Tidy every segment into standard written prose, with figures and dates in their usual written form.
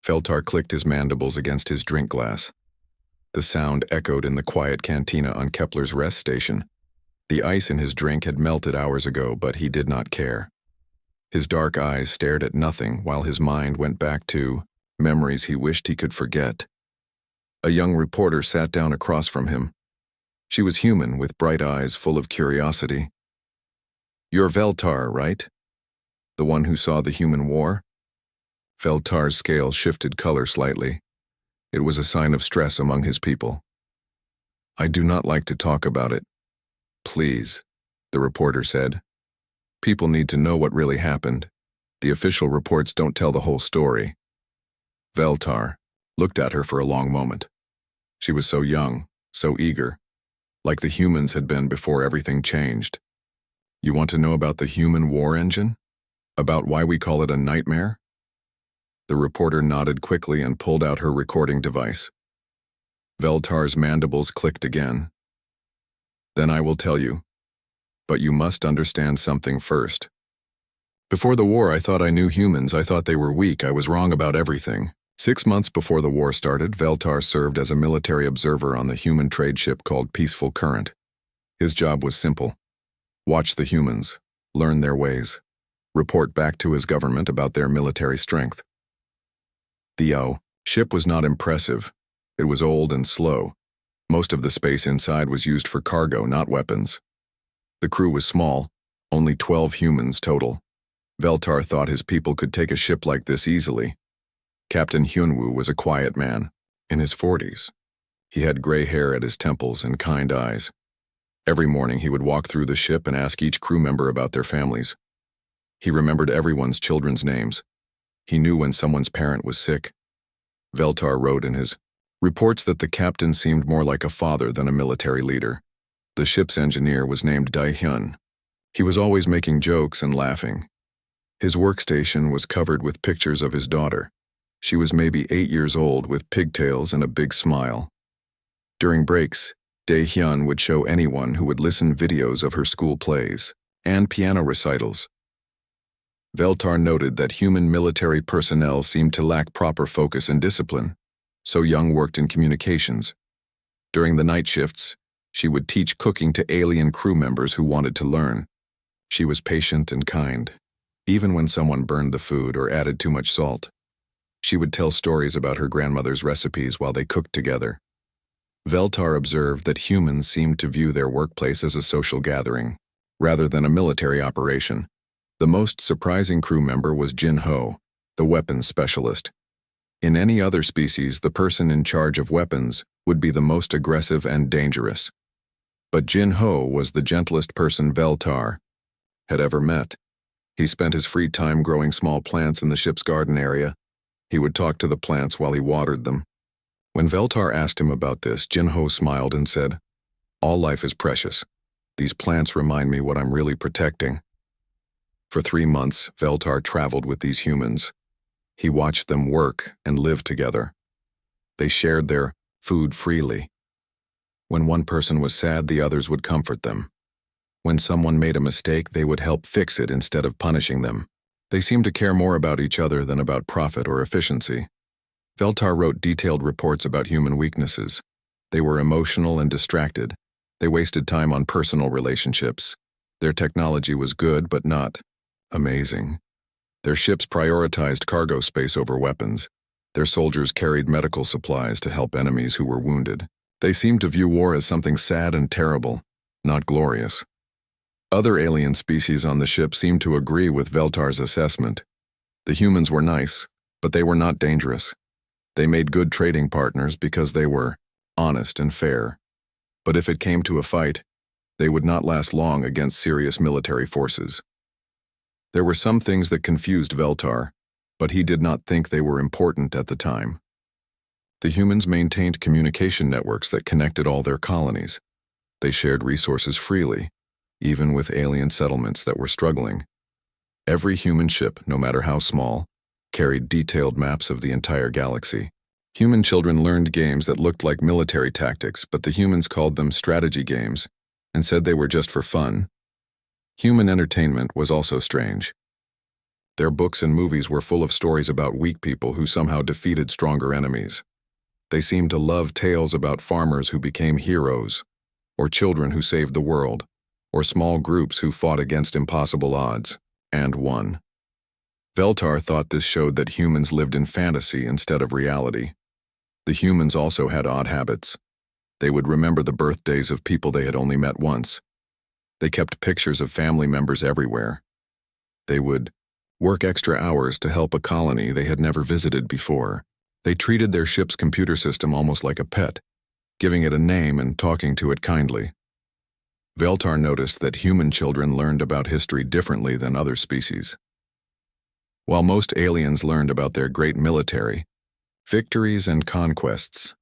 Feltar clicked his mandibles against his drink glass. The sound echoed in the quiet cantina on Kepler's rest station. The ice in his drink had melted hours ago, but he did not care. His dark eyes stared at nothing while his mind went back to memories he wished he could forget. A young reporter sat down across from him. She was human, with bright eyes full of curiosity. "You're Veltar, right? The one who saw the human war?" Veltar's scale shifted color slightly. It was a sign of stress among his people. "I do not like to talk about it." "Please," the reporter said. "People need to know what really happened. The official reports don't tell the whole story." Veltar looked at her for a long moment. She was so young, so eager, like the humans had been before everything changed. "You want to know about the human war engine? About why we call it a nightmare?" The reporter nodded quickly and pulled out her recording device. Veltar's mandibles clicked again. "Then I will tell you. But you must understand something first. Before the war, I thought I knew humans. I thought they were weak. I was wrong about everything." 6 months before the war started, Veltar served as a military observer on the human trade ship called Peaceful Current. His job was simple: watch the humans, learn their ways, report back to his government about their military strength. The ship was not impressive. It was old and slow. Most of the space inside was used for cargo, not weapons. The crew was small, only 12 humans total. Veltar thought his people could take a ship like this easily. Captain Hyunwoo was a quiet man, in his 40s. He had gray hair at his temples and kind eyes. Every morning he would walk through the ship and ask each crew member about their families. He remembered everyone's children's names. He knew when someone's parent was sick. Veltar wrote in his reports that the captain seemed more like a father than a military leader. The ship's engineer was named Dae-hyun. He was always making jokes and laughing. His workstation was covered with pictures of his daughter. She was maybe 8 years old, with pigtails and a big smile. During breaks, Dae-hyun would show anyone who would listen videos of her school plays and piano recitals. Veltar noted that human military personnel seemed to lack proper focus and discipline, so Young worked in communications. During the night shifts, she would teach cooking to alien crew members who wanted to learn. She was patient and kind, even when someone burned the food or added too much salt. She would tell stories about her grandmother's recipes while they cooked together. Veltar observed that humans seemed to view their workplace as a social gathering, rather than a military operation. The most surprising crew member was Jin-ho, the weapons specialist. In any other species, the person in charge of weapons would be the most aggressive and dangerous. But Jin-ho was the gentlest person Veltar had ever met. He spent his free time growing small plants in the ship's garden area. He would talk to the plants while he watered them. When Veltar asked him about this, Jin-ho smiled and said, "All life is precious. These plants remind me what I'm really protecting." For 3 months, Veltar traveled with these humans. He watched them work and live together. They shared their food freely. When one person was sad, the others would comfort them. When someone made a mistake, they would help fix it instead of punishing them. They seemed to care more about each other than about profit or efficiency. Veltar wrote detailed reports about human weaknesses. They were emotional and distracted. They wasted time on personal relationships. Their technology was good, but not amazing. Their ships prioritized cargo space over weapons. Their soldiers carried medical supplies to help enemies who were wounded. They seemed to view war as something sad and terrible, not glorious. Other alien species on the ship seemed to agree with Veltar's assessment. The humans were nice, but they were not dangerous. They made good trading partners because they were honest and fair. But if it came to a fight, they would not last long against serious military forces. There were some things that confused Veltar, but he did not think they were important at the time. The humans maintained communication networks that connected all their colonies. They shared resources freely, even with alien settlements that were struggling. Every human ship, no matter how small, carried detailed maps of the entire galaxy. Human children learned games that looked like military tactics, but the humans called them strategy games and said they were just for fun. Human entertainment was also strange. Their books and movies were full of stories about weak people who somehow defeated stronger enemies. They seemed to love tales about farmers who became heroes, or children who saved the world, or small groups who fought against impossible odds, and won. Veltar thought this showed that humans lived in fantasy instead of reality. The humans also had odd habits. They would remember the birthdays of people they had only met once. They kept pictures of family members everywhere. They would work extra hours to help a colony they had never visited before. They treated their ship's computer system almost like a pet, giving it a name and talking to it kindly. Veltar noticed that human children learned about history differently than other species. While most aliens learned about their great military, victories and conquests,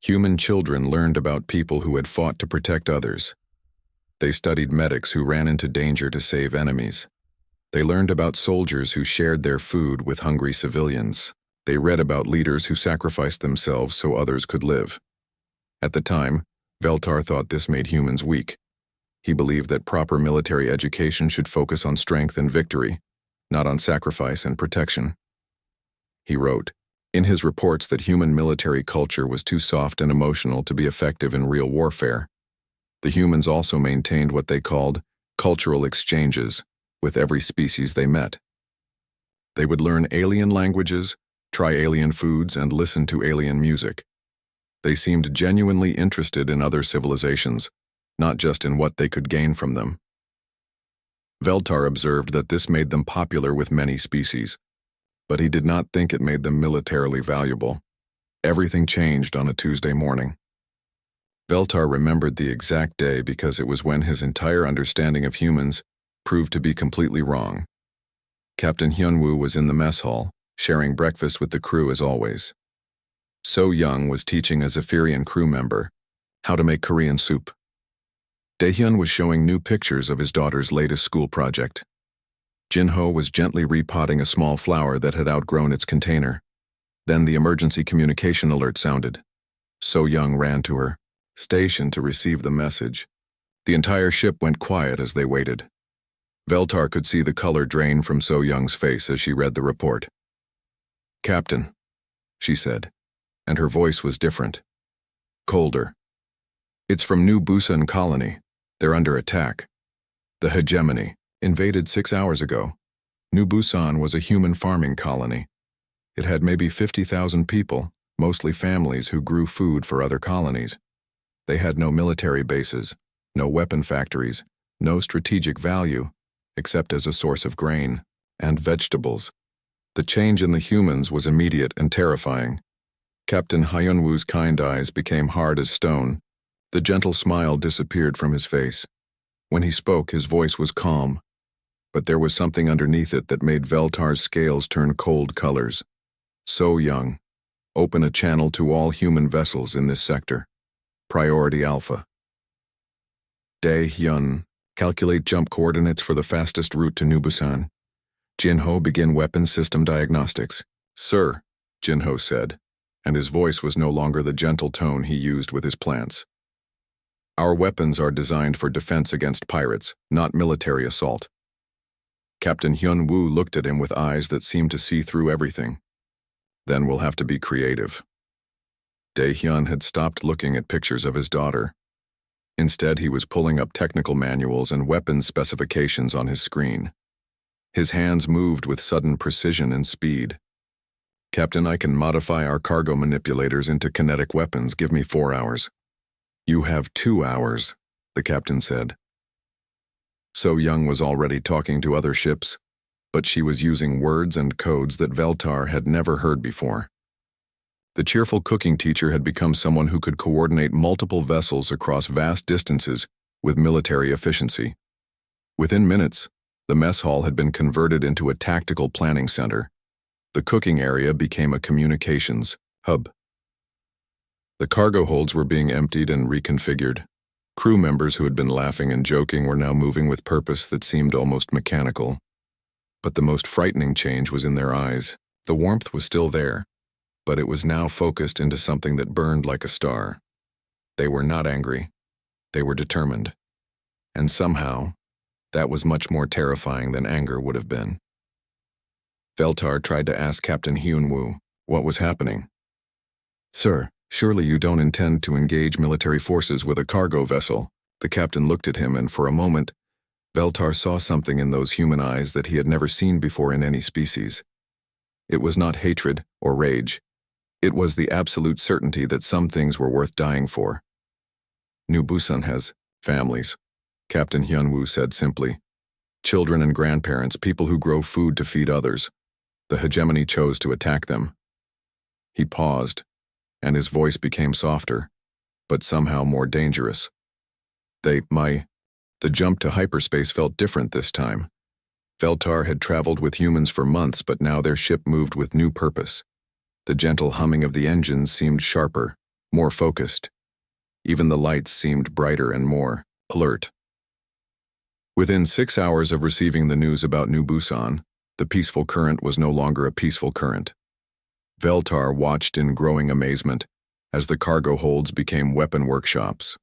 human children learned about people who had fought to protect others. They studied medics who ran into danger to save enemies. They learned about soldiers who shared their food with hungry civilians. They read about leaders who sacrificed themselves so others could live. At the time, Veltar thought this made humans weak. He believed that proper military education should focus on strength and victory, not on sacrifice and protection. He wrote in his reports that human military culture was too soft and emotional to be effective in real warfare. The humans also maintained what they called cultural exchanges with every species they met. They would learn alien languages, try alien foods, and listen to alien music. They seemed genuinely interested in other civilizations, not just in what they could gain from them. Veltar observed that this made them popular with many species, but he did not think it made them militarily valuable. Everything changed on a Tuesday morning. Veltar remembered the exact day because it was when his entire understanding of humans proved to be completely wrong. Captain Hyunwoo was in the mess hall, sharing breakfast with the crew as always. So Young was teaching a Zephyrian crew member how to make Korean soup. Daehyun was showing new pictures of his daughter's latest school project. Jinho was gently repotting a small flower that had outgrown its container. Then the emergency communication alert sounded. So Young ran to her station to receive the message. The entire ship went quiet as they waited. Veltar could see the color drain from So Young's face as she read the report. "Captain," she said, and her voice was different, colder. "It's from New Busan Colony. They're under attack. The hegemony invaded 6 hours ago. New Busan was a human farming colony. It had maybe 50,000 people, mostly families who grew food for other colonies. They had no military bases, no weapon factories, no strategic value, except as a source of grain and vegetables. The change in the humans was immediate and terrifying. Captain Hyunwoo's kind eyes became hard as stone. The gentle smile disappeared from his face. When he spoke, his voice was calm, but there was something underneath it that made Veltar's scales turn cold colors. So Young, open a channel to all human vessels in this sector. Priority Alpha. Daehyun, calculate jump coordinates for the fastest route to New Busan. Jinho, begin weapons system diagnostics. "Sir," Jinho said, and his voice was no longer the gentle tone he used with his plants. "Our weapons are designed for defense against pirates, not military assault." Captain Hyunwoo looked at him with eyes that seemed to see through everything. "Then we'll have to be creative." Daehyun had stopped looking at pictures of his daughter. Instead, he was pulling up technical manuals and weapons specifications on his screen. His hands moved with sudden precision and speed. "Captain, I can modify our cargo manipulators into kinetic weapons. Give me 4 hours. "You have 2 hours, the captain said. So Young was already talking to other ships, but she was using words and codes that Veltar had never heard before. The cheerful cooking teacher had become someone who could coordinate multiple vessels across vast distances with military efficiency. Within minutes, the mess hall had been converted into a tactical planning center. The cooking area became a communications hub. The cargo holds were being emptied and reconfigured. Crew members who had been laughing and joking were now moving with purpose that seemed almost mechanical. But the most frightening change was in their eyes. The warmth was still there, but it was now focused into something that burned like a star. They were not angry. They were determined. And somehow, that was much more terrifying than anger would have been. Veltar tried to ask Captain Hyunwoo what was happening. "Sir, surely you don't intend to engage military forces with a cargo vessel?" The captain looked at him, and for a moment, Veltar saw something in those human eyes that he had never seen before in any species. It was not hatred or rage. It was the absolute certainty that some things were worth dying for. "New Busan has families," Captain Hyunwoo said simply. "Children and grandparents, people who grow food to feed others. The hegemony chose to attack them." He paused, and his voice became softer, but somehow more dangerous. The jump to hyperspace felt different this time. Veltar had traveled with humans for months, but now their ship moved with new purpose. The gentle humming of the engines seemed sharper, more focused. Even the lights seemed brighter and more alert. Within 6 hours of receiving the news about New Busan, the peaceful current was no longer a peaceful current. Veltar watched in growing amazement as the cargo holds became weapon workshops.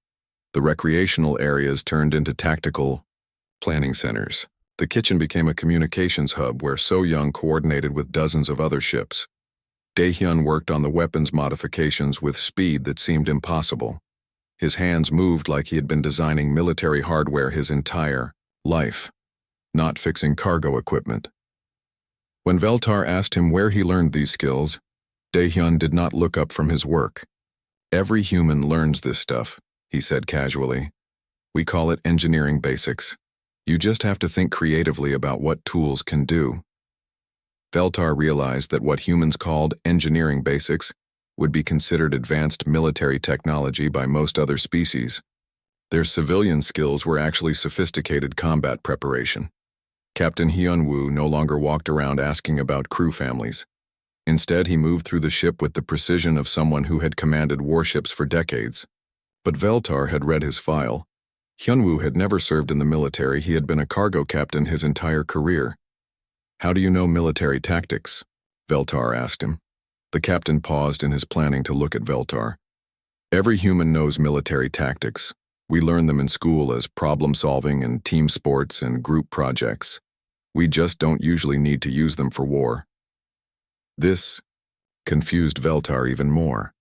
The recreational areas turned into tactical planning centers. The kitchen became a communications hub where So-young coordinated with dozens of other ships. Dae-hyun worked on the weapons modifications with speed that seemed impossible. His hands moved like he had been designing military hardware his entire life, not fixing cargo equipment. When Veltar asked him where he learned these skills, Dae-hyun did not look up from his work. "Every human learns this stuff," he said casually. "We call it engineering basics. You just have to think creatively about what tools can do." Veltar realized that what humans called engineering basics would be considered advanced military technology by most other species. Their civilian skills were actually sophisticated combat preparation. Captain Hyunwoo no longer walked around asking about crew families. Instead, he moved through the ship with the precision of someone who had commanded warships for decades. But Veltar had read his file. Hyunwoo had never served in the military. He had been a cargo captain his entire career. "How do you know military tactics?" Veltar asked him. The captain paused in his planning to look at Veltar. "Every human knows military tactics. We learn them in school as problem-solving and team sports and group projects. We just don't usually need to use them for war." This confused Veltar even more.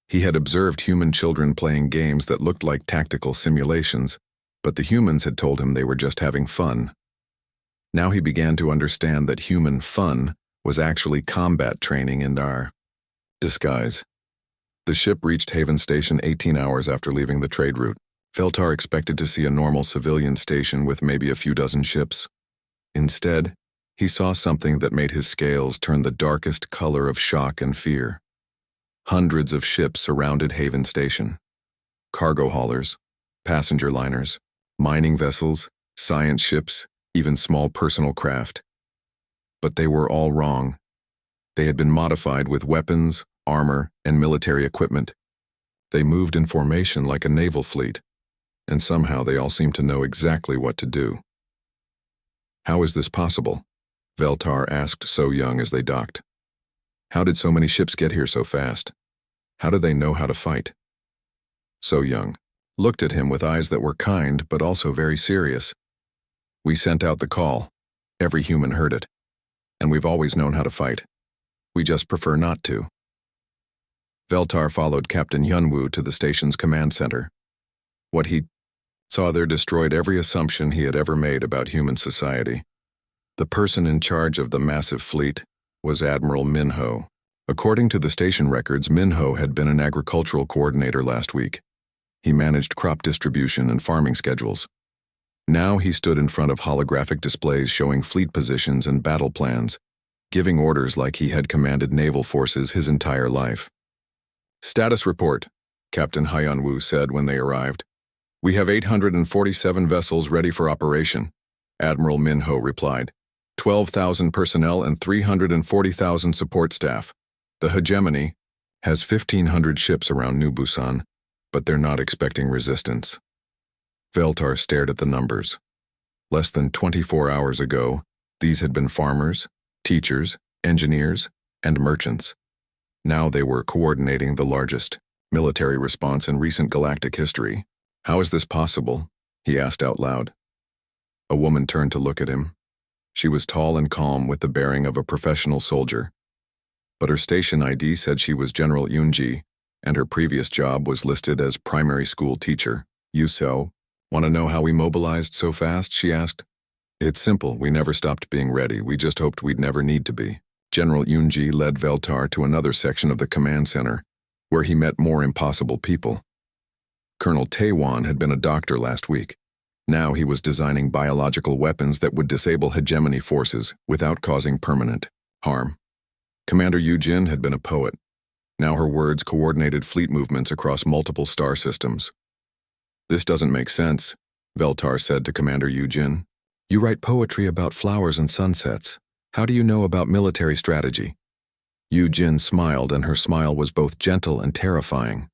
He had observed human children playing games that looked like tactical simulations, but the humans had told him they were just having fun. Now he began to understand that human fun was actually combat training in our disguise. The ship reached Haven Station 18 hours after leaving the trade route. Veltar expected to see a normal civilian station with maybe a few dozen ships. Instead, he saw something that made his scales turn the darkest color of shock and fear. Hundreds of ships surrounded Haven Station. Cargo haulers, passenger liners, mining vessels, science ships, even small personal craft. But they were all wrong. They had been modified with weapons, armor, and military equipment. They moved in formation like a naval fleet, and somehow they all seemed to know exactly what to do. "How is this possible?" Veltar asked So-young as they docked. "How did so many ships get here so fast? How do they know how to fight?" So-young looked at him with eyes that were kind but also very serious. "We sent out the call. Every human heard it. And we've always known how to fight. We just prefer not to." Veltar followed Captain Hyunwoo to the station's command center. What he saw there destroyed every assumption he had ever made about human society. The person in charge of the massive fleet was Admiral Minho. According to the station records, Minho had been an agricultural coordinator last week. He managed crop distribution and farming schedules. Now he stood in front of holographic displays showing fleet positions and battle plans, giving orders like he had commanded naval forces his entire life. "Status report," Captain Hyunwoo said when they arrived. "We have 847 vessels ready for operation," Admiral Minho replied. 12,000 personnel and 340,000 support staff. The hegemony has 1,500 ships around New Busan, but they're not expecting resistance. Veltar stared at the numbers. Less than 24 hours ago, these had been farmers, teachers, engineers, and merchants. Now they were coordinating the largest military response in recent galactic history. "How is this possible?" he asked out loud. A woman turned to look at him. She was tall and calm with the bearing of a professional soldier. But her station ID said she was General Yunji, and her previous job was listed as primary school teacher. "You so? Want to know how we mobilized so fast?" she asked. "It's simple. We never stopped being ready. We just hoped we'd never need to be." General Yunji led Veltar to another section of the command center, where he met more impossible people. Colonel Taewan had been a doctor last week. Now he was designing biological weapons that would disable hegemony forces without causing permanent harm. Commander Yujin had been a poet. Now her words coordinated fleet movements across multiple star systems. "This doesn't make sense," Veltar said to Commander Yujin. "You write poetry about flowers and sunsets. How do you know about military strategy?" Yujin smiled, and her smile was both gentle and terrifying.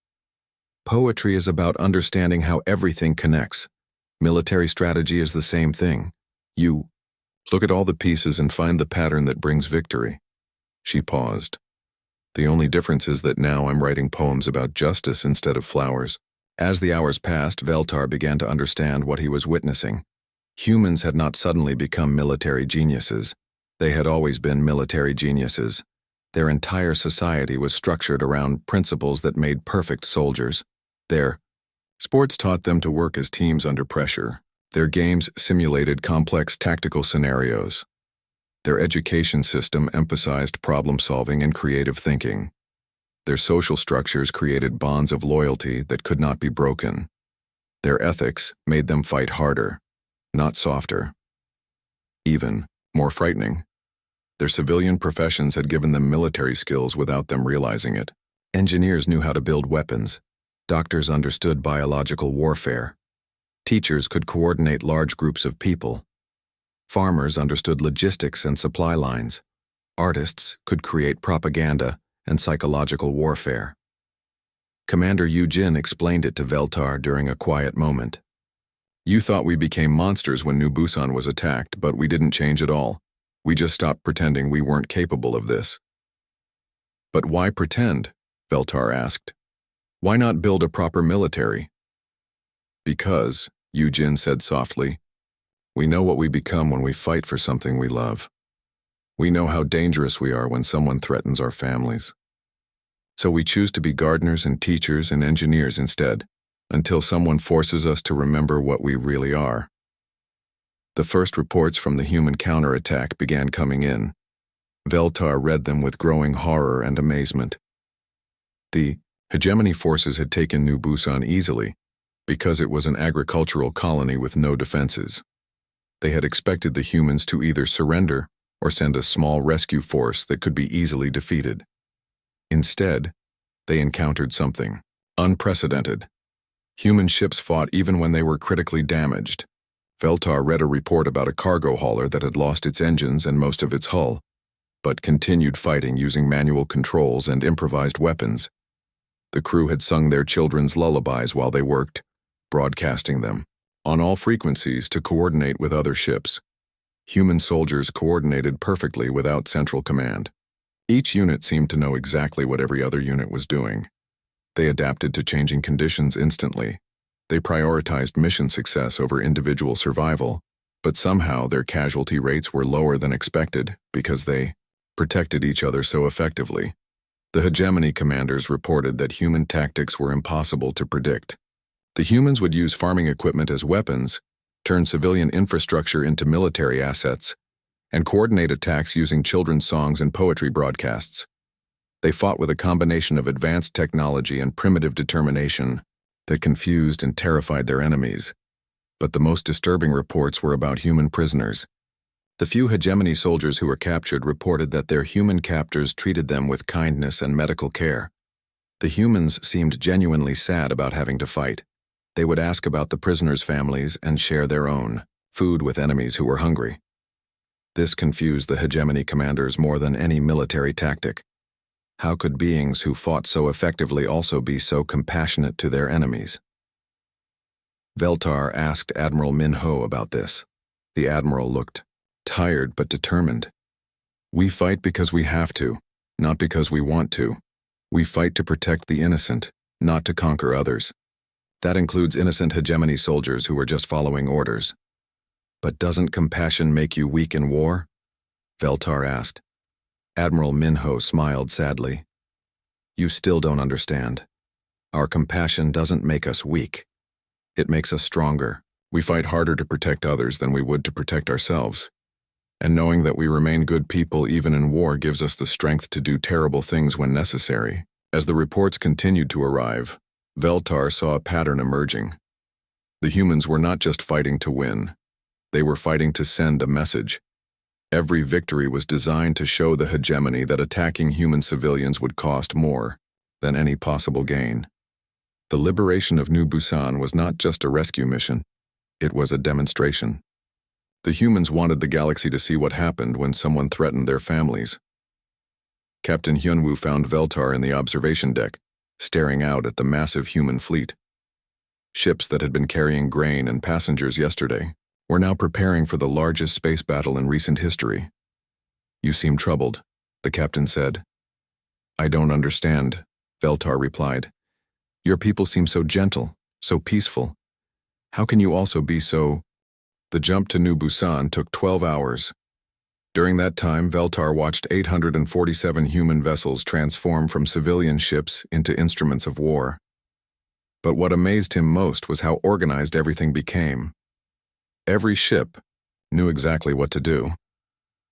"Poetry is about understanding how everything connects. Military strategy is the same thing. You look at all the pieces and find the pattern that brings victory." She paused. "The only difference is that now I'm writing poems about justice instead of flowers." As the hours passed, Veltar began to understand what he was witnessing. Humans had not suddenly become military geniuses. They had always been military geniuses. Their entire society was structured around principles that made perfect soldiers. Their sports taught them to work as teams under pressure. Their games simulated complex tactical scenarios. Their education system emphasized problem-solving and creative thinking. Their social structures created bonds of loyalty that could not be broken. Their ethics made them fight harder, not softer. Even more frightening, their civilian professions had given them military skills without them realizing it. Engineers knew how to build weapons. Doctors understood biological warfare. Teachers could coordinate large groups of people. Farmers understood logistics and supply lines. Artists could create propaganda and psychological warfare. Commander Yujin explained it to Veltar during a quiet moment. "You thought we became monsters when New Busan was attacked, but we didn't change at all. We just stopped pretending we weren't capable of this." "But why pretend?" Veltar asked. "Why not build a proper military?" "Because," Yujin said softly, "we know what we become when we fight for something we love. We know how dangerous we are when someone threatens our families. So we choose to be gardeners and teachers and engineers instead, until someone forces us to remember what we really are." The first reports from the human counterattack began coming in. Veltar read them with growing horror and amazement. The hegemony forces had taken New Busan easily, because it was an agricultural colony with no defenses. They had expected the humans to either surrender or send a small rescue force that could be easily defeated. Instead, they encountered something unprecedented. Human ships fought even when they were critically damaged. Veltar read a report about a cargo hauler that had lost its engines and most of its hull, but continued fighting using manual controls and improvised weapons. The crew had sung their children's lullabies while they worked, broadcasting them on all frequencies to coordinate with other ships. Human soldiers coordinated perfectly without central command. Each unit seemed to know exactly what every other unit was doing. They adapted to changing conditions instantly. They prioritized mission success over individual survival, but somehow their casualty rates were lower than expected because they protected each other so effectively. The hegemony commanders reported that human tactics were impossible to predict. The humans would use farming equipment as weapons, turn civilian infrastructure into military assets, and coordinate attacks using children's songs and poetry broadcasts. They fought with a combination of advanced technology and primitive determination that confused and terrified their enemies. But the most disturbing reports were about human prisoners. The few hegemony soldiers who were captured reported that their human captors treated them with kindness and medical care. The humans seemed genuinely sad about having to fight. They would ask about the prisoners' families and share their own food with enemies who were hungry. This confused the hegemony commanders more than any military tactic. How could beings who fought so effectively also be so compassionate to their enemies? Veltar asked Admiral Min-ho about this. The admiral looked tired but determined. "We fight because we have to, not because we want to. We fight to protect the innocent, not to conquer others. That includes innocent hegemony soldiers who were just following orders." But doesn't compassion make you weak in war? Veltar asked. Admiral Minho smiled sadly. You still don't understand. Our compassion doesn't make us weak. It makes us stronger. We fight harder to protect others than we would to protect ourselves. And knowing that we remain good people even in war gives us the strength to do terrible things when necessary. As the reports continued to arrive, Veltar saw a pattern emerging. The humans were not just fighting to win. They were fighting to send a message. Every victory was designed to show the hegemony that attacking human civilians would cost more than any possible gain. The liberation of New Busan was not just a rescue mission, it was a demonstration. The humans wanted the galaxy to see what happened when someone threatened their families. Captain Hyunwoo found Veltar in the observation deck, staring out at the massive human fleet. Ships that had been carrying grain and passengers yesterday were now preparing for the largest space battle in recent history. You seem troubled, the captain said. I don't understand, Veltar replied. Your people seem so gentle, so peaceful. How can you also be so... The jump to New Busan took 12 hours. During that time, Veltar watched 847 human vessels transform from civilian ships into instruments of war. But what amazed him most was how organized everything became. Every ship knew exactly what to do.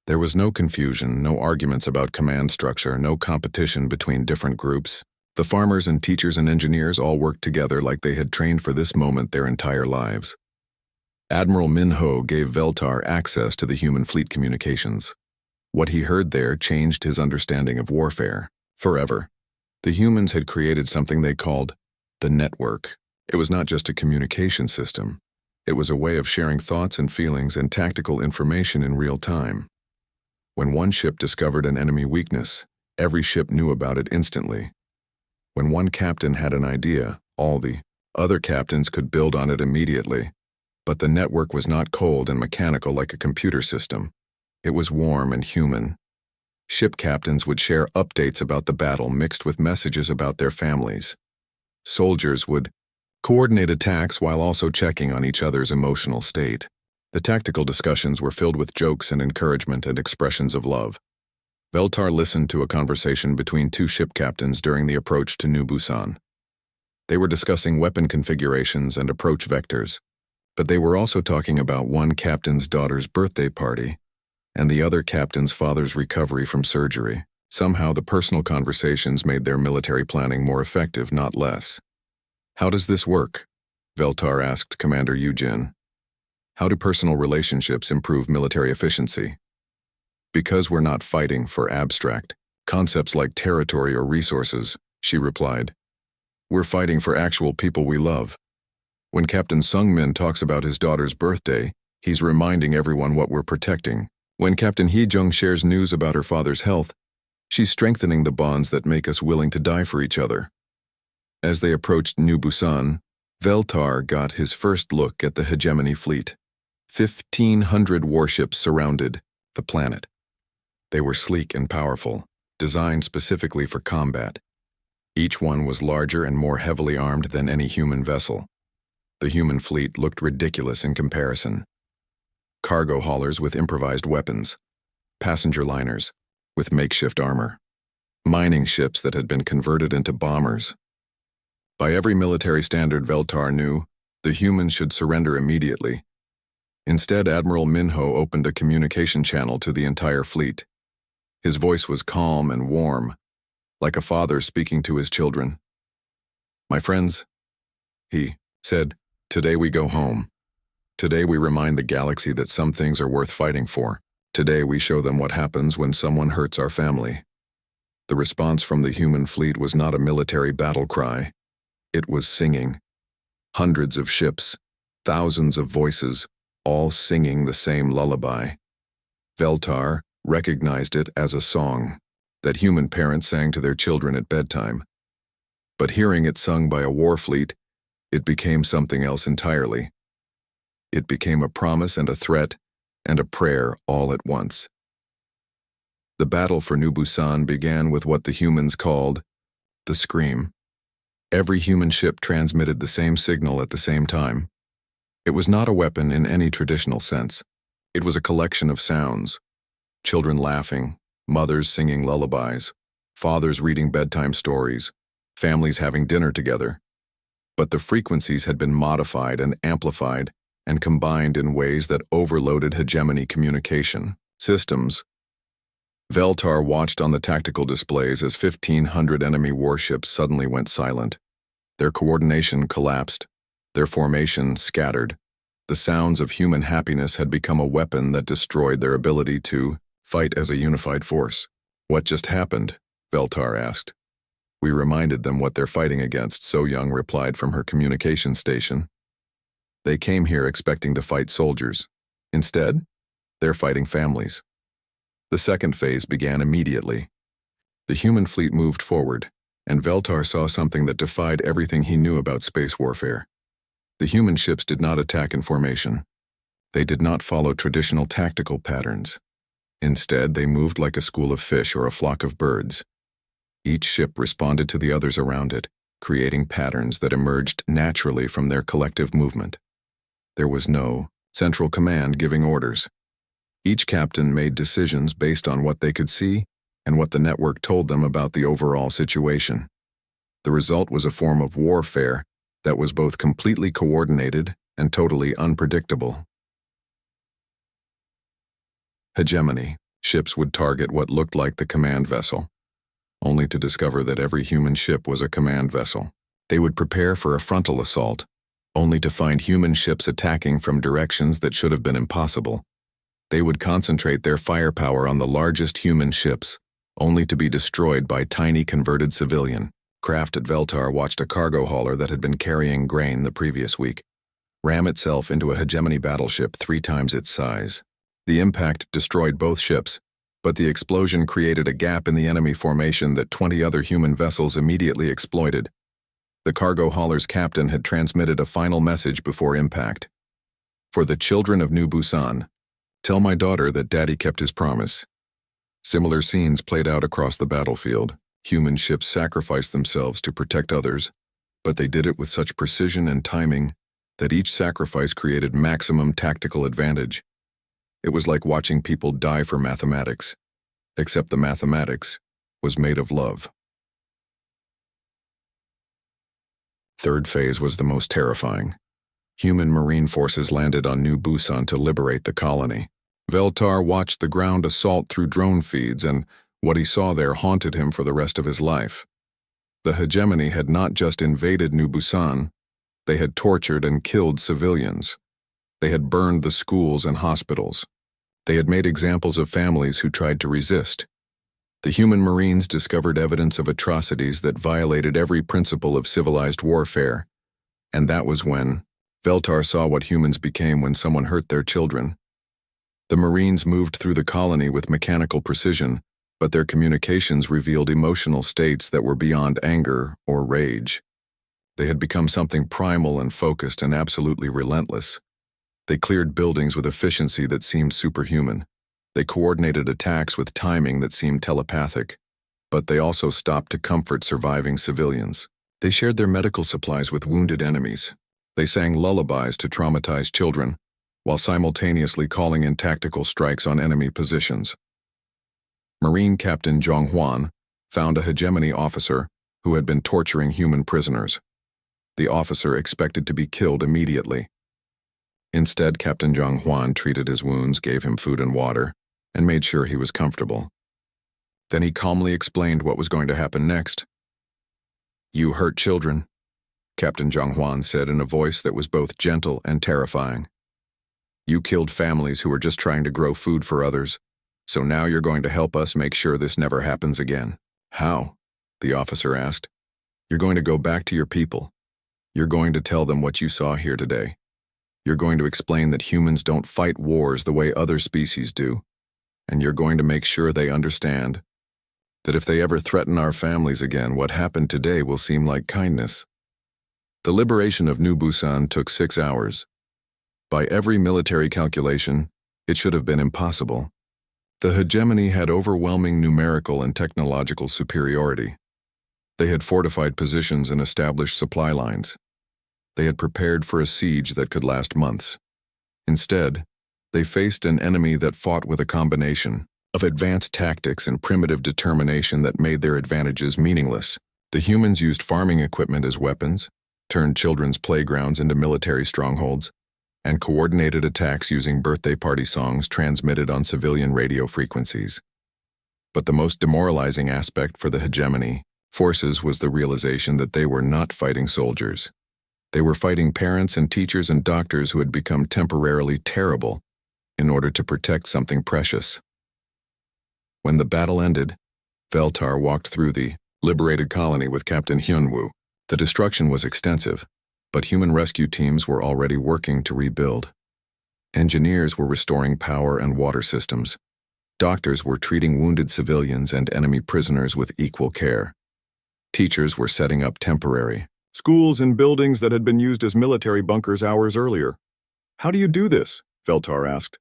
There was no confusion, no arguments about command structure, no competition between different groups. The farmers and teachers and engineers all worked together like they had trained for this moment their entire lives. Admiral Minho gave Veltar access to the human fleet communications. What he heard there changed his understanding of warfare forever. The humans had created something they called the network. It was not just a communication system. It was a way of sharing thoughts and feelings and tactical information in real time. When one ship discovered an enemy weakness, every ship knew about it instantly. When one captain had an idea, all the other captains could build on it immediately. But the network was not cold and mechanical like a computer system. It was warm and human. Ship captains would share updates about the battle mixed with messages about their families. Soldiers would coordinate attacks while also checking on each other's emotional state. The tactical discussions were filled with jokes and encouragement and expressions of love. Veltar listened to a conversation between two ship captains during the approach to New Busan. They were discussing weapon configurations and approach vectors, but they were also talking about one captain's daughter's birthday party and the other captain's father's recovery from surgery. Somehow the personal conversations made their military planning more effective, not less. How does this work? Veltar asked Commander Yujin. How do personal relationships improve military efficiency? Because we're not fighting for abstract concepts like territory or resources, she replied. We're fighting for actual people we love. When Captain Sungmin talks about his daughter's birthday, he's reminding everyone what we're protecting. When Captain Heejung shares news about her father's health, she's strengthening the bonds that make us willing to die for each other. As they approached New Busan, Veltar got his first look at the hegemony fleet. 1,500 warships surrounded the planet. They were sleek and powerful, designed specifically for combat. Each one was larger and more heavily armed than any human vessel. The human fleet looked ridiculous in comparison. Cargo haulers with improvised weapons, passenger liners with makeshift armor, mining ships that had been converted into bombers. By every military standard Veltar knew, the humans should surrender immediately. Instead, Admiral Minho opened a communication channel to the entire fleet. His voice was calm and warm, like a father speaking to his children. My friends, he said, today we go home. Today we remind the galaxy that some things are worth fighting for. Today we show them what happens when someone hurts our family. The response from the human fleet was not a military battle cry. It was singing. Hundreds of ships, thousands of voices, all singing the same lullaby. Veltar recognized it as a song that human parents sang to their children at bedtime. But hearing it sung by a war fleet, it became something else entirely. It became a promise and a threat and a prayer all at once. The battle for New Busan began with what the humans called the scream. Every human ship transmitted the same signal at the same time. It was not a weapon in any traditional sense. It was a collection of sounds. Children laughing, mothers singing lullabies, fathers reading bedtime stories, families having dinner together. But the frequencies had been modified and amplified and combined in ways that overloaded hegemony communication systems. Veltar watched on the tactical displays as 1,500 enemy warships suddenly went silent. Their coordination collapsed, their formation scattered. The sounds of human happiness had become a weapon that destroyed their ability to fight as a unified force. "What just happened?" Veltar asked. "We reminded them what they're fighting against," So Young replied from her communication station. "They came here expecting to fight soldiers. Instead, they're fighting families." The second phase began immediately. The human fleet moved forward, and Veltar saw something that defied everything he knew about space warfare. The human ships did not attack in formation. They did not follow traditional tactical patterns. Instead, they moved like a school of fish or a flock of birds. Each ship responded to the others around it, creating patterns that emerged naturally from their collective movement. There was no central command giving orders. Each captain made decisions based on what they could see and what the network told them about the overall situation. The result was a form of warfare that was both completely coordinated and totally unpredictable. Hegemony. Ships would target what looked like the command vessel, only to discover that every human ship was a command vessel. They would prepare for a frontal assault, only to find human ships attacking from directions that should have been impossible. They would concentrate their firepower on the largest human ships, only to be destroyed by tiny converted civilian craft. At Veltar watched a cargo hauler that had been carrying grain the previous week ram itself into a hegemony battleship 3 times its size. The impact destroyed both ships, but the explosion created a gap in the enemy formation that 20 other human vessels immediately exploited. The cargo hauler's captain had transmitted a final message before impact. "For the children of New Busan, tell my daughter that Daddy kept his promise." Similar scenes played out across the battlefield. Human ships sacrificed themselves to protect others, but they did it with such precision and timing that each sacrifice created maximum tactical advantage. It was like watching people die for mathematics, except the mathematics was made of love. Third phase was the most terrifying. Human marine forces landed on New Busan to liberate the colony. Veltar watched the ground assault through drone feeds, and what he saw there haunted him for the rest of his life. The hegemony had not just invaded New Busan, they had tortured and killed civilians. They had burned the schools and hospitals. They had made examples of families who tried to resist. The human Marines discovered evidence of atrocities that violated every principle of civilized warfare, and that was when Veltar saw what humans became when someone hurt their children. The Marines moved through the colony with mechanical precision, but their communications revealed emotional states that were beyond anger or rage. They had become something primal and focused and absolutely relentless. They cleared buildings with efficiency that seemed superhuman. They coordinated attacks with timing that seemed telepathic, but they also stopped to comfort surviving civilians. They shared their medical supplies with wounded enemies. They sang lullabies to traumatized children, while simultaneously calling in tactical strikes on enemy positions. Marine Captain Zhong Huan found a hegemony officer who had been torturing human prisoners. The officer expected to be killed immediately. Instead, Captain Zhong Huan treated his wounds, gave him food and water, and made sure he was comfortable. Then he calmly explained what was going to happen next. "You hurt children," Captain Zhong Huan said in a voice that was both gentle and terrifying. "You killed families who were just trying to grow food for others, so now you're going to help us make sure this never happens again." "How?" the officer asked. "You're going to go back to your people. You're going to tell them what you saw here today. You're going to explain that humans don't fight wars the way other species do, and you're going to make sure they understand that if they ever threaten our families again, what happened today will seem like kindness." The liberation of New Busan took 6 hours. By every military calculation, it should have been impossible. The hegemony had overwhelming numerical and technological superiority. They had fortified positions and established supply lines. They had prepared for a siege that could last months. Instead, they faced an enemy that fought with a combination of advanced tactics and primitive determination that made their advantages meaningless. The humans used farming equipment as weapons, turned children's playgrounds into military strongholds, and coordinated attacks using birthday party songs transmitted on civilian radio frequencies. But the most demoralizing aspect for the hegemony forces was the realization that they were not fighting soldiers. They were fighting parents and teachers and doctors who had become temporarily terrible in order to protect something precious. When the battle ended, Veltar walked through the liberated colony with Captain Hyunwoo. The destruction was extensive, but human rescue teams were already working to rebuild. Engineers were restoring power and water systems. Doctors were treating wounded civilians and enemy prisoners with equal care. Teachers were setting up temporary schools in buildings that had been used as military bunkers hours earlier. "How do you do this?" Veltar asked.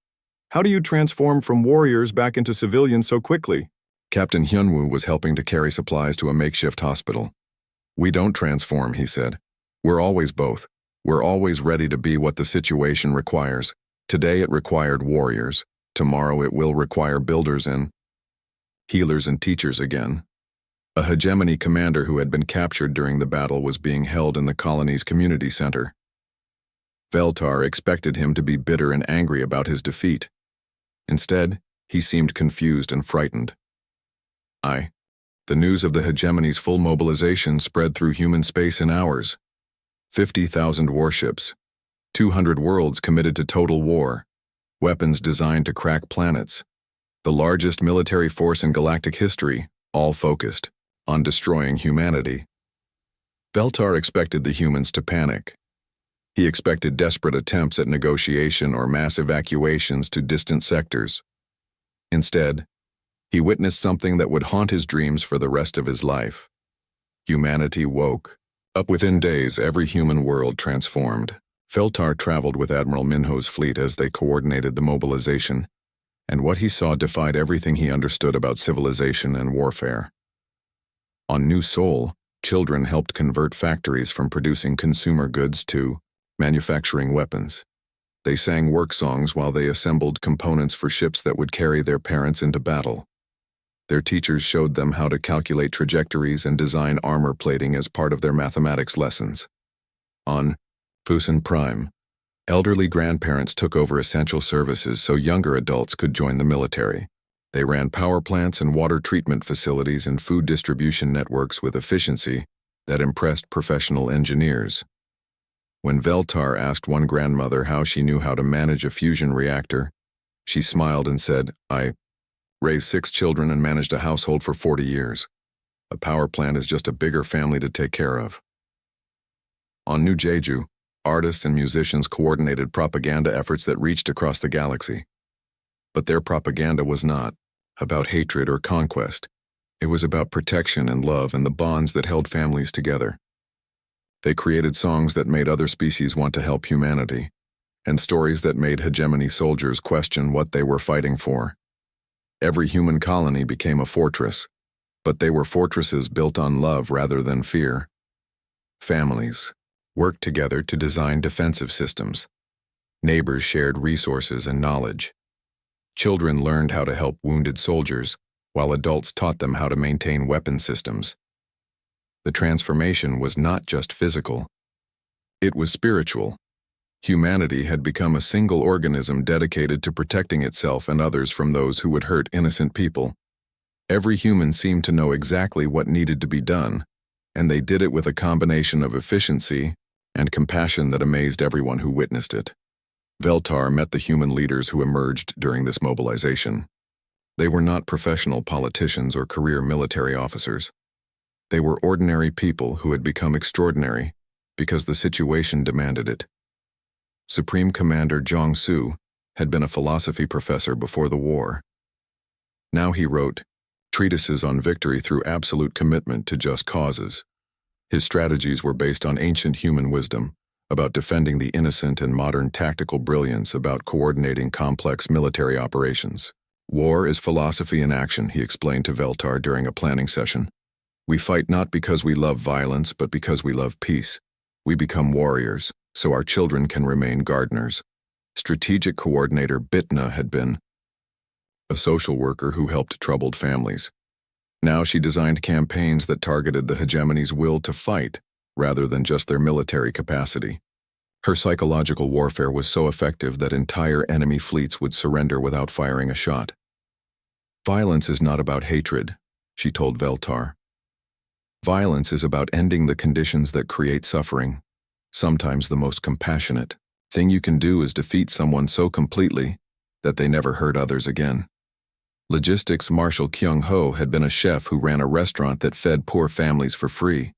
"How do you transform from warriors back into civilians so quickly?" Captain Hyunwoo was helping to carry supplies to a makeshift hospital. "We don't transform," he said. "We're always both. We're always ready to be what the situation requires. Today it required warriors. Tomorrow it will require builders and healers and teachers again." A hegemony commander who had been captured during the battle was being held in the colony's community center. Veltar expected him to be bitter and angry about his defeat. Instead, he seemed confused and frightened. The news of the hegemony's full mobilization spread through human space in hours. 50,000 warships, 200 worlds committed to total war, weapons designed to crack planets, the largest military force in galactic history, all focused on destroying humanity. Veltar expected the humans to panic. He expected desperate attempts at negotiation or mass evacuations to distant sectors. Instead, he witnessed something that would haunt his dreams for the rest of his life. Humanity woke up. Within days, every human world transformed. Veltar traveled with Admiral Minho's fleet as they coordinated the mobilization, and what he saw defied everything he understood about civilization and warfare. On New Sol, children helped convert factories from producing consumer goods to manufacturing weapons. They sang work songs while they assembled components for ships that would carry their parents into battle. Their teachers showed them how to calculate trajectories and design armor plating as part of their mathematics lessons. On Pusan Prime, elderly grandparents took over essential services so younger adults could join the military. They ran power plants and water treatment facilities and food distribution networks with efficiency that impressed professional engineers. When Veltar asked one grandmother how she knew how to manage a fusion reactor, she smiled and said, "I raised 6 children and managed a household for 40 years. A power plant is just a bigger family to take care of." On New Jeju, artists and musicians coordinated propaganda efforts that reached across the galaxy. But their propaganda was not about hatred or conquest. It was about protection and love and the bonds that held families together. They created songs that made other species want to help humanity, and stories that made hegemony soldiers question what they were fighting for. Every human colony became a fortress, but they were fortresses built on love rather than fear. Families worked together to design defensive systems. Neighbors shared resources and knowledge. Children learned how to help wounded soldiers, while adults taught them how to maintain weapon systems. The transformation was not just physical. It was spiritual. Humanity had become a single organism dedicated to protecting itself and others from those who would hurt innocent people. Every human seemed to know exactly what needed to be done, and they did it with a combination of efficiency and compassion that amazed everyone who witnessed it. Veltar met the human leaders who emerged during this mobilization. They were not professional politicians or career military officers. They were ordinary people who had become extraordinary because the situation demanded it. Supreme Commander Jong-soo had been a philosophy professor before the war. Now he wrote treatises on victory through absolute commitment to just causes. His strategies were based on ancient human wisdom, about defending the innocent, and modern tactical brilliance about coordinating complex military operations. "War is philosophy in action," he explained to Veltar during a planning session. "We fight not because we love violence, but because we love peace. We become warriors, so our children can remain gardeners. Strategic coordinator Bitna had been a social worker who helped troubled families. Now she designed campaigns that targeted the hegemony's will to fight, rather than just their military capacity. Her psychological warfare was so effective that entire enemy fleets would surrender without firing a shot. Violence is not about hatred, she told Veltar. Violence is about ending the conditions that create suffering. Sometimes the most compassionate thing you can do is defeat someone so completely that they never hurt others again. Logistics Marshal Kyung-ho had been a chef who ran a restaurant that fed poor families for free.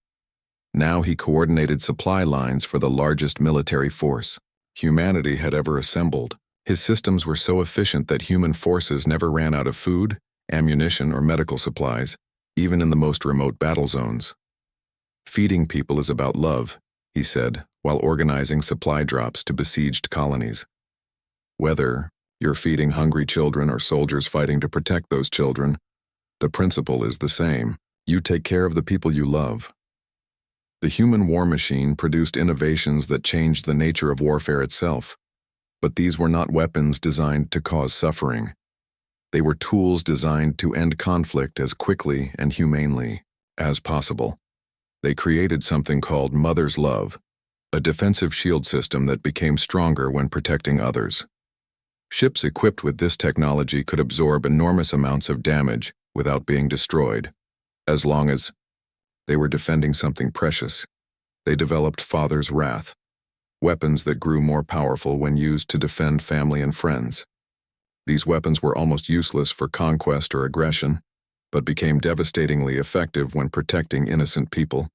Now he coordinated supply lines for the largest military force humanity had ever assembled. His systems were so efficient that human forces never ran out of food, ammunition, or medical supplies, even in the most remote battle zones. Feeding people is about love, he said, while organizing supply drops to besieged colonies. Whether you're feeding hungry children or soldiers fighting to protect those children, the principle is the same. You take care of the people you love. The human war machine produced innovations that changed the nature of warfare itself, but these were not weapons designed to cause suffering. They were tools designed to end conflict as quickly and humanely as possible. They created something called Mother's Love, a defensive shield system that became stronger when protecting others. Ships equipped with this technology could absorb enormous amounts of damage without being destroyed, as long as they were defending something precious. They developed Father's Wrath, weapons that grew more powerful when used to defend family and friends. These weapons were almost useless for conquest or aggression, but became devastatingly effective when protecting innocent people.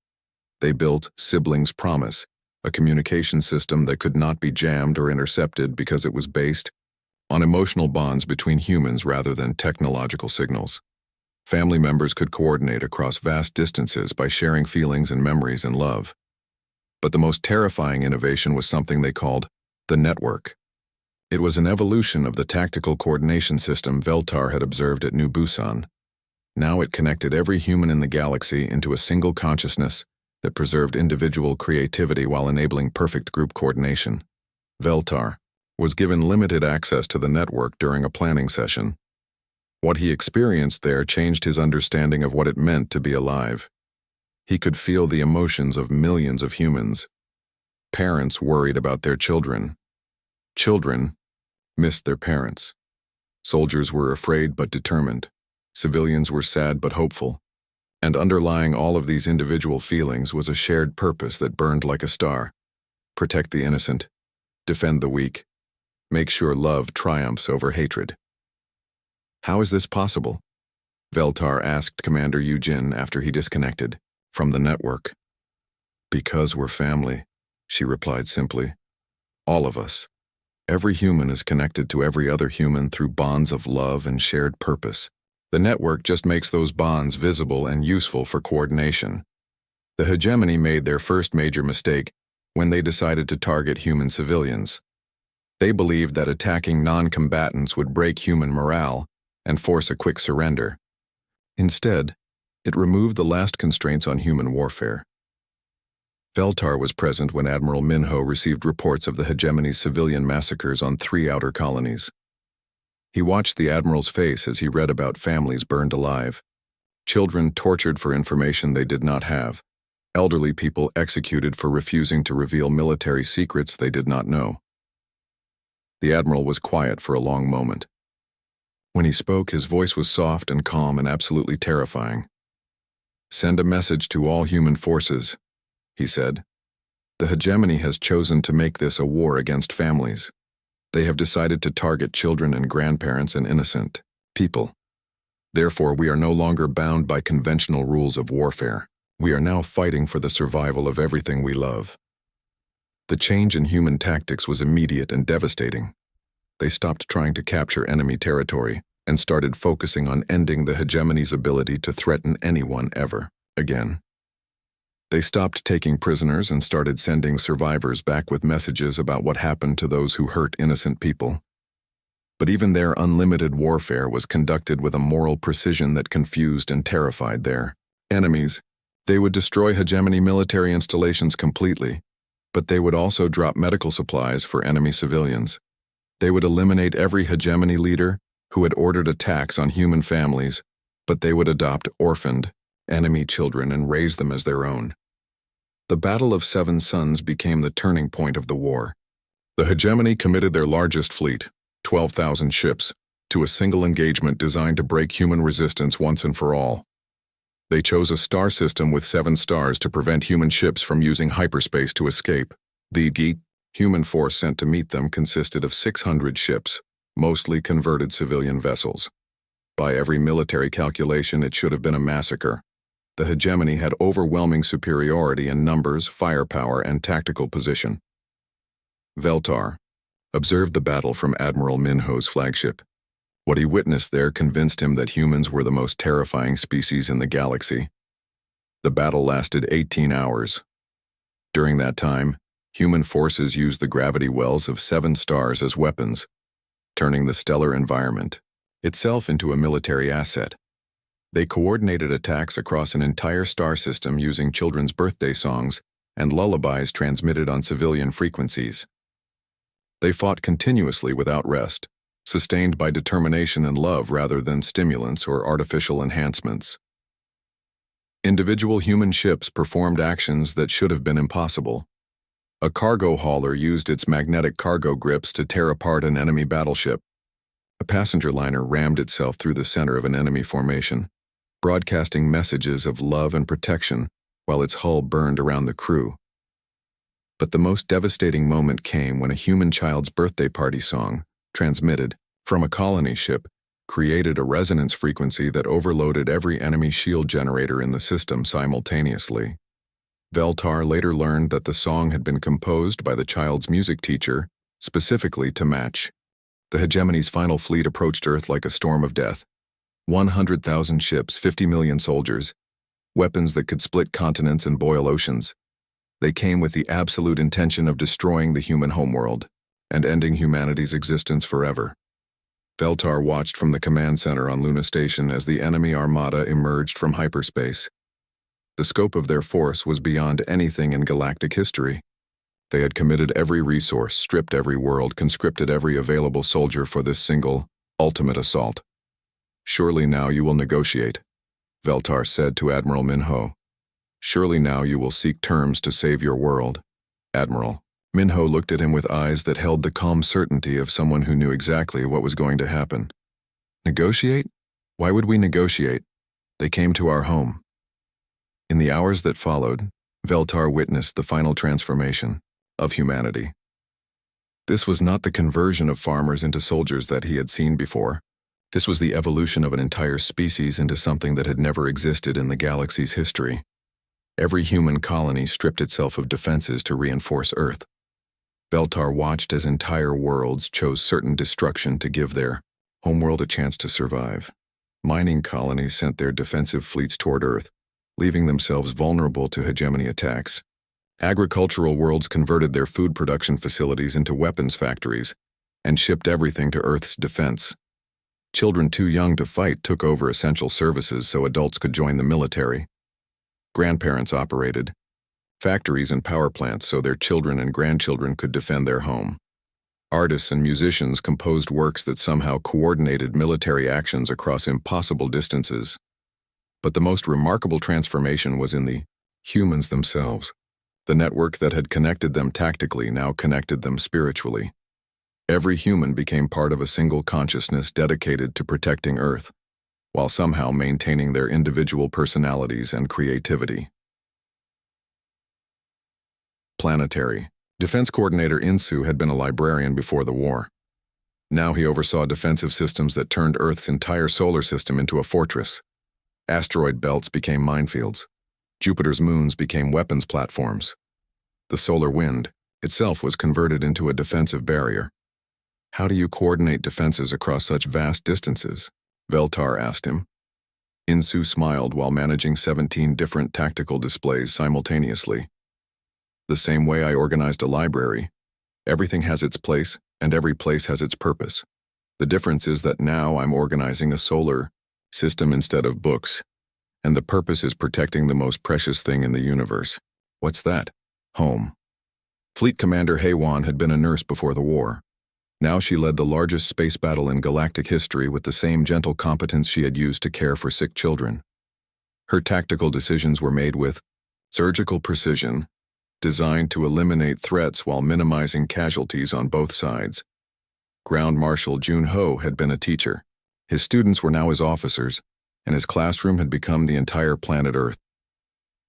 They built Siblings' Promise, a communication system that could not be jammed or intercepted because it was based on emotional bonds between humans rather than technological signals. Family members could coordinate across vast distances by sharing feelings and memories and love. But the most terrifying innovation was something they called the network. It was an evolution of the tactical coordination system Veltar had observed at New Busan. Now it connected every human in the galaxy into a single consciousness that preserved individual creativity while enabling perfect group coordination. Veltar was given limited access to the network during a planning session. What he experienced there changed his understanding of what it meant to be alive. He could feel the emotions of millions of humans. Parents worried about their children. Children missed their parents. Soldiers were afraid but determined. Civilians were sad but hopeful. And underlying all of these individual feelings was a shared purpose that burned like a star. Protect the innocent. Defend the weak. Make sure love triumphs over hatred. How is this possible? Veltar asked Commander Yujin after he disconnected from the network. Because we're family, she replied simply. All of us. Every human is connected to every other human through bonds of love and shared purpose. The network just makes those bonds visible and useful for coordination. The hegemony made their first major mistake when they decided to target human civilians. They believed that attacking non-combatants would break human morale and force a quick surrender. Instead, it removed the last constraints on human warfare. Veltar was present when Admiral Minho received reports of the hegemony's civilian massacres on 3 outer colonies. He watched the Admiral's face as he read about families burned alive, children tortured for information they did not have, elderly people executed for refusing to reveal military secrets they did not know. The Admiral was quiet for a long moment. When he spoke, his voice was soft and calm and absolutely terrifying. Send a message to all human forces, he said. The hegemony has chosen to make this a war against families. They have decided to target children and grandparents and innocent people. Therefore, we are no longer bound by conventional rules of warfare. We are now fighting for the survival of everything we love. The change in human tactics was immediate and devastating. They stopped trying to capture enemy territory and started focusing on ending the hegemony's ability to threaten anyone ever again. They stopped taking prisoners and started sending survivors back with messages about what happened to those who hurt innocent people. But even their unlimited warfare was conducted with a moral precision that confused and terrified their enemies. They would destroy hegemony military installations completely, But they would also drop medical supplies for enemy civilians. They would eliminate every hegemony leader who had ordered attacks on human families, but they would adopt orphaned, enemy children and raise them as their own. The Battle of Seven Suns became the turning point of the war. The hegemony committed their largest fleet, 12,000 ships, to a single engagement designed to break human resistance once and for all. They chose a star system with 7 stars to prevent human ships from using hyperspace to escape. The human force sent to meet them consisted of 600 ships, mostly converted civilian vessels. By every military calculation, it should have been a massacre. The hegemony had overwhelming superiority in numbers, firepower, and tactical position. Veltar observed the battle from Admiral Minho's flagship. What he witnessed there convinced him that humans were the most terrifying species in the galaxy. The battle lasted 18 hours. During that time, human forces used the gravity wells of 7 stars as weapons, turning the stellar environment itself into a military asset. They coordinated attacks across an entire star system using children's birthday songs and lullabies transmitted on civilian frequencies. They fought continuously without rest, sustained by determination and love rather than stimulants or artificial enhancements. Individual human ships performed actions that should have been impossible. A cargo hauler used its magnetic cargo grips to tear apart an enemy battleship. A passenger liner rammed itself through the center of an enemy formation, broadcasting messages of love and protection while its hull burned around the crew. But the most devastating moment came when a human child's birthday party song, transmitted from a colony ship, created a resonance frequency that overloaded every enemy shield generator in the system simultaneously. Veltar later learned that the song had been composed by the child's music teacher, specifically to match. The hegemony's final fleet approached Earth like a storm of death. 100,000 ships, 50 million soldiers, weapons that could split continents and boil oceans. They came with the absolute intention of destroying the human homeworld and ending humanity's existence forever. Veltar watched from the command center on Luna Station as the enemy armada emerged from hyperspace. The scope of their force was beyond anything in galactic history. They had committed every resource, stripped every world, conscripted every available soldier for this single, ultimate assault. "Surely now you will negotiate," Veltar said to Admiral Minho. "Surely now you will seek terms to save your world, Admiral." Minho looked at him with eyes that held the calm certainty of someone who knew exactly what was going to happen. "Negotiate? Why would we negotiate? They came to our home." In the hours that followed, Veltar witnessed the final transformation of humanity. This was not the conversion of farmers into soldiers that he had seen before. This was the evolution of an entire species into something that had never existed in the galaxy's history. Every human colony stripped itself of defenses to reinforce Earth. Veltar watched as entire worlds chose certain destruction to give their homeworld a chance to survive. Mining colonies sent their defensive fleets toward Earth, leaving themselves vulnerable to hegemony attacks. Agricultural worlds converted their food production facilities into weapons factories and shipped everything to Earth's defense. Children too young to fight took over essential services so adults could join the military. Grandparents operated factories and power plants so their children and grandchildren could defend their home. Artists and musicians composed works that somehow coordinated military actions across impossible distances. But the most remarkable transformation was in the humans themselves. The network that had connected them tactically now connected them spiritually. Every human became part of a single consciousness dedicated to protecting Earth, while somehow maintaining their individual personalities and creativity. Planetary. Defense Coordinator Insu had been a librarian before the war. Now he oversaw defensive systems that turned Earth's entire solar system into a fortress. Asteroid belts became minefields. Jupiter's moons became weapons platforms. The solar wind itself was converted into a defensive barrier. "How do you coordinate defenses across such vast distances?" Veltar asked him. Insu smiled while managing 17 different tactical displays simultaneously. "The same way I organized a library. Everything has its place, and every place has its purpose. The difference is that now I'm organizing a solar system instead of books, and the purpose is protecting the most precious thing in the universe." "What's that?" "Home." Fleet Commander Haywan had been a nurse before the war. Now she led the largest space battle in galactic history with the same gentle competence she had used to care for sick children. Her tactical decisions were made with surgical precision, designed to eliminate threats while minimizing casualties on both sides. Ground Marshal Jun Ho had been a teacher. His students were now his officers, and his classroom had become the entire planet Earth.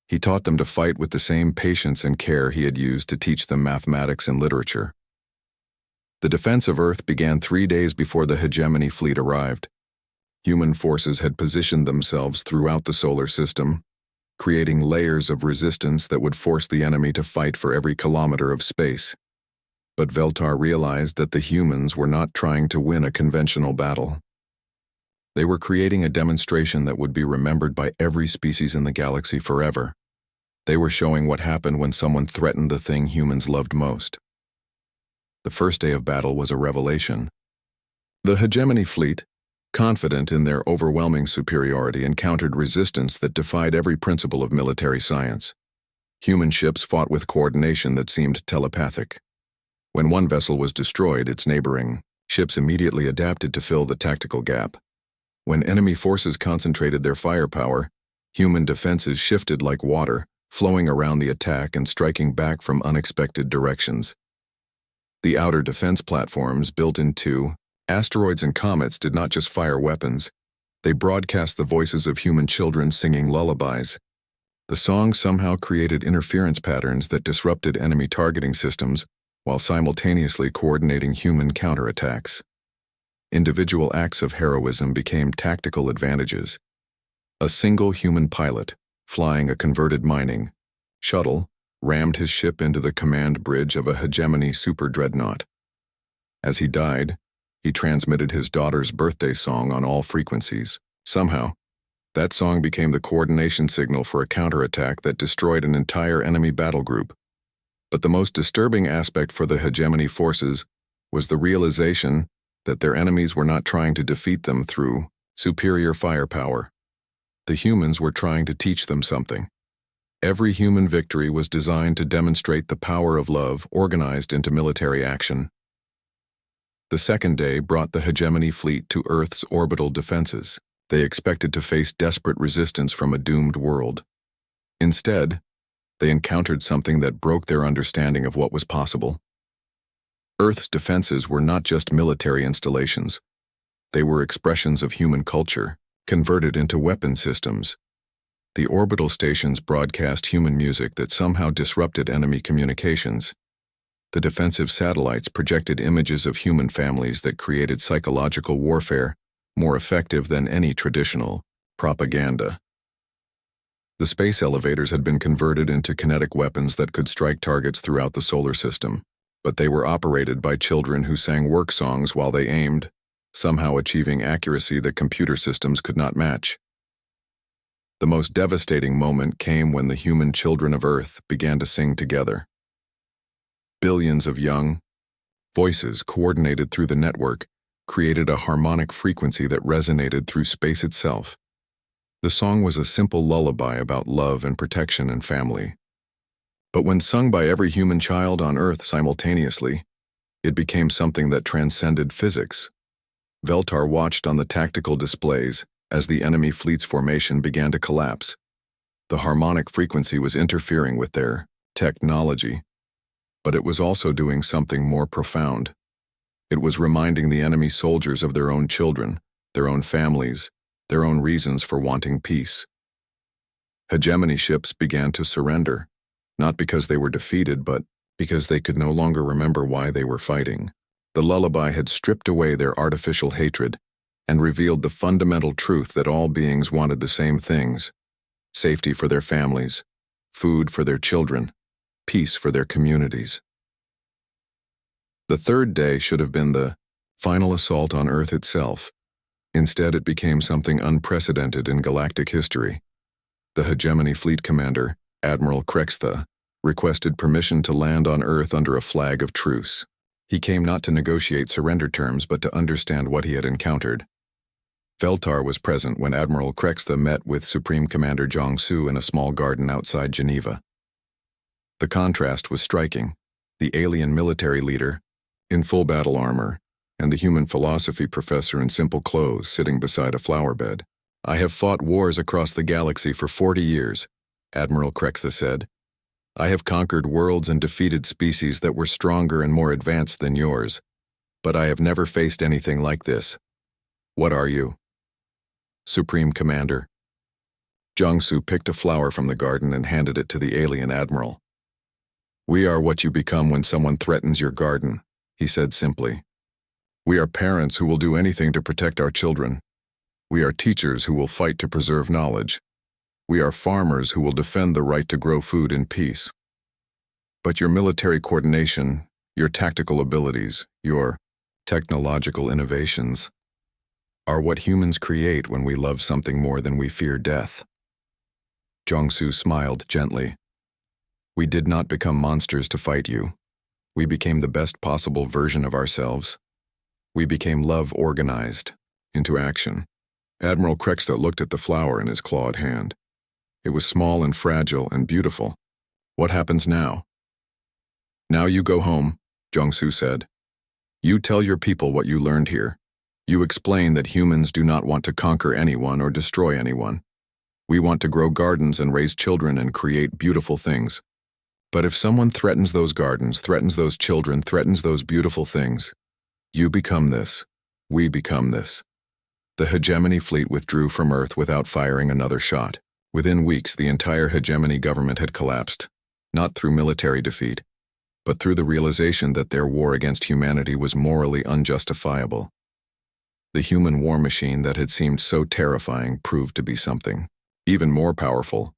He taught them to fight with the same patience and care he had used to teach them mathematics and literature. The defense of Earth began 3 days before the hegemony fleet arrived. Human forces had positioned themselves throughout the solar system, creating layers of resistance that would force the enemy to fight for every kilometer of space. But Veltar realized that the humans were not trying to win a conventional battle. They were creating a demonstration that would be remembered by every species in the galaxy forever. They were showing what happened when someone threatened the thing humans loved most. The first day of battle was a revelation. The hegemony fleet, confident in their overwhelming superiority, encountered resistance that defied every principle of military science. Human ships fought with coordination that seemed telepathic. When one vessel was destroyed, its neighboring ships immediately adapted to fill the tactical gap. When enemy forces concentrated their firepower, human defenses shifted like water, flowing around the attack and striking back from unexpected directions. The outer defense platforms, built into asteroids and comets, did not just fire weapons. They broadcast the voices of human children singing lullabies. The song somehow created interference patterns that disrupted enemy targeting systems while simultaneously coordinating human counterattacks. Individual acts of heroism became tactical advantages. A single human pilot, flying a converted mining shuttle, rammed his ship into the command bridge of a hegemony super dreadnought. As he died, he transmitted his daughter's birthday song on all frequencies. Somehow, that song became the coordination signal for a counterattack that destroyed an entire enemy battle group. But the most disturbing aspect for the hegemony forces was the realization that their enemies were not trying to defeat them through superior firepower. The humans were trying to teach them something. Every human victory was designed to demonstrate the power of love organized into military action. The second day brought the hegemony fleet to Earth's orbital defenses. They expected to face desperate resistance from a doomed world. Instead, they encountered something that broke their understanding of what was possible. Earth's defenses were not just military installations. They were expressions of human culture, converted into weapon systems. The orbital stations broadcast human music that somehow disrupted enemy communications. The defensive satellites projected images of human families that created psychological warfare more effective than any traditional propaganda. The space elevators had been converted into kinetic weapons that could strike targets throughout the solar system, but they were operated by children who sang work songs while they aimed, somehow achieving accuracy that computer systems could not match. The most devastating moment came when the human children of Earth began to sing together. Billions of young voices coordinated through the network created a harmonic frequency that resonated through space itself. The song was a simple lullaby about love and protection and family. But when sung by every human child on Earth simultaneously, it became something that transcended physics. Veltar watched on the tactical displays as the enemy fleet's formation began to collapse. The harmonic frequency was interfering with their technology, but it was also doing something more profound. It was reminding the enemy soldiers of their own children, their own families, their own reasons for wanting peace. Hegemony ships began to surrender, not because they were defeated, but because they could no longer remember why they were fighting. The lullaby had stripped away their artificial hatred and revealed the fundamental truth that all beings wanted the same things: safety for their families, food for their children, peace for their communities. The third day should have been the final assault on Earth itself. Instead, it became something unprecedented in galactic history. The hegemony fleet commander, Admiral Krextha, requested permission to land on Earth under a flag of truce. He came not to negotiate surrender terms, but to understand what he had encountered. Veltar was present when Admiral Krextha met with Supreme Commander Jong-Su in a small garden outside Geneva. The contrast was striking. the alien military leader, in full battle armor, and the human philosophy professor in simple clothes sitting beside a flower bed. "I have fought wars across the galaxy for 40 years, Admiral Krextha said. "I have conquered worlds and defeated species that were stronger and more advanced than yours, but I have never faced anything like this. What are you?" "Supreme Commander." Jiangsu picked a flower from the garden and handed it to the alien admiral. "We are what you become when someone threatens your garden," he said simply. "We are parents who will do anything to protect our children. We are teachers who will fight to preserve knowledge. We are farmers who will defend the right to grow food in peace. But your military coordination, your tactical abilities, your technological innovations are what humans create when we love something more than we fear death." Jiangsu smiled gently. "We did not become monsters to fight you. We became the best possible version of ourselves. We became love organized into action." Admiral Krextha looked at the flower in his clawed hand. It was small and fragile and beautiful. "What happens now?" "Now you go home," Jiangsu said. "You tell your people what you learned here. You explain that humans do not want to conquer anyone or destroy anyone. We want to grow gardens and raise children and create beautiful things. But if someone threatens those gardens, threatens those children, threatens those beautiful things, you become this. We become this." The hegemony fleet withdrew from Earth without firing another shot. Within weeks, the entire hegemony government had collapsed, not through military defeat, but through the realization that their war against humanity was morally unjustifiable. The human war machine that had seemed so terrifying proved to be something even more powerful,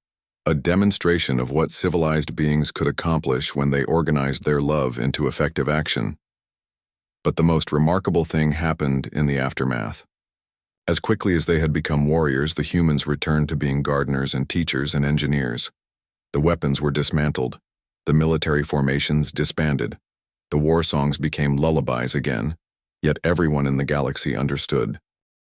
a demonstration of what civilized beings could accomplish when they organized their love into effective action. But the most remarkable thing happened in the aftermath. As quickly as they had become warriors, the humans returned to being gardeners and teachers and engineers. The weapons were dismantled, the military formations disbanded, the war songs became lullabies again, yet everyone in the galaxy understood.